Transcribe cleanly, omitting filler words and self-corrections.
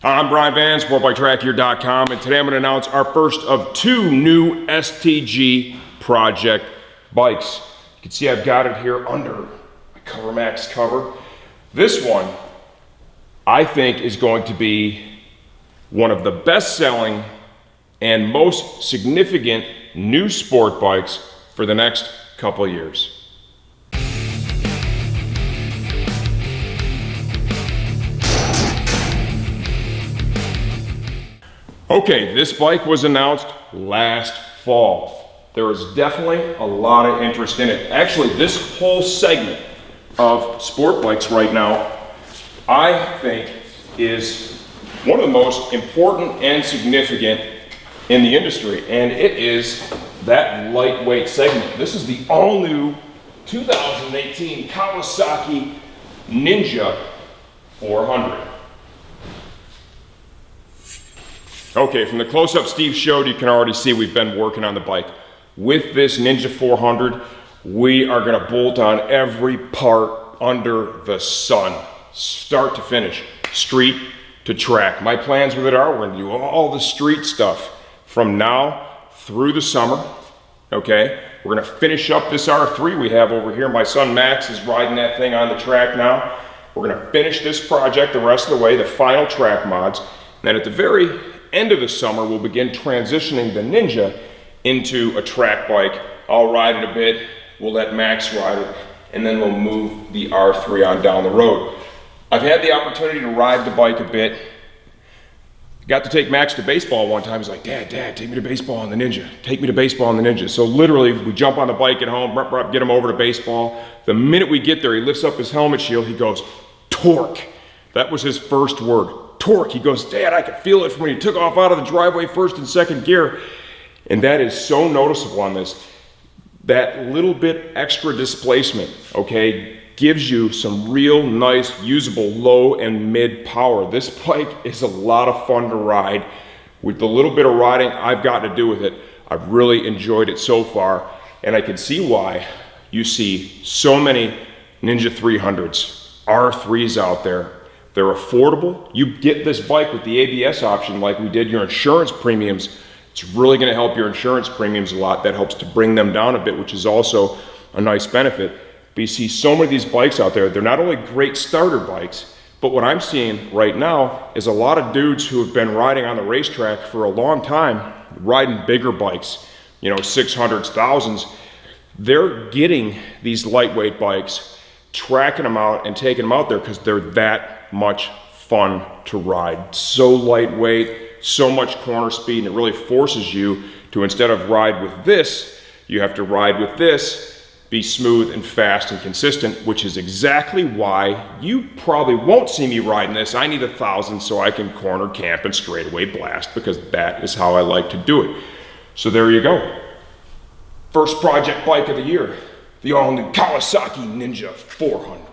I'm Brian Van, SportbikeTrackGear.com, and today I'm going to announce our first of two new STG project bikes. You can see I've got it here under my CoverMax cover. This one, I think, is going to be one of the best-selling and most significant new sport bikes for the next couple of years. Okay, this bike was announced last fall. There was definitely a lot of interest in it. Actually, this whole segment of sport bikes right now, I think, is one of the most important and significant in the industry, and it is that lightweight segment. This is the all-new 2018 Kawasaki Ninja 400. Okay, from the close-up Steve showed, you can already see we've been working on the bike. With this Ninja 400, we are gonna bolt on every part under the sun, start to finish, street to track. My plans with it are we're gonna do all the street stuff from now through the summer, okay? We're gonna finish up this R3 we have over here. My son Max is riding that thing on the track now. We're gonna finish this project the rest of the way, the final track mods. And then at the very end of the summer, we'll begin transitioning the Ninja into a track bike. I'll ride it a bit, we'll let Max ride it, and then we'll move the R3 on down the road. I've had the opportunity to ride the bike a bit. Got to take Max to baseball one time. He's like, Dad, take me to baseball on the Ninja. Take me to baseball on the Ninja. So literally, we jump on the bike at home, get him over to baseball. The minute we get there, he lifts up his helmet shield, he goes, torque. That was his first word. Torque. He goes, Dad, I could feel it from when he took off out of the driveway first and second gear. And that is so noticeable on this. That little bit extra displacement, okay, gives you some real nice, usable low and mid power. This bike is a lot of fun to ride. With the little bit of riding I've gotten to do with it, I've really enjoyed it so far. And I can see why you see so many Ninja 300s, R3s out there. They're affordable. You get this bike with the ABS option like we did your insurance premiums. It's really gonna help your insurance premiums a lot. That helps to bring them down a bit, which is also a nice benefit. But you see so many of these bikes out there. They're not only great starter bikes, but what I'm seeing right now is a lot of dudes who have been riding on the racetrack for a long time, riding bigger bikes, 600s, thousands. They're getting these lightweight bikes, tracking them out and taking them out there because they're that much fun to ride. So lightweight, so much corner speed, and it really forces you to, instead of ride with this, you have to ride with this, be smooth and fast and consistent, which is exactly why you probably won't see me riding this. I need 1,000 so I can corner, camp, and straightaway blast, because that is how I like to do it. So there you go. First project bike of the year, the all-new Kawasaki Ninja 400.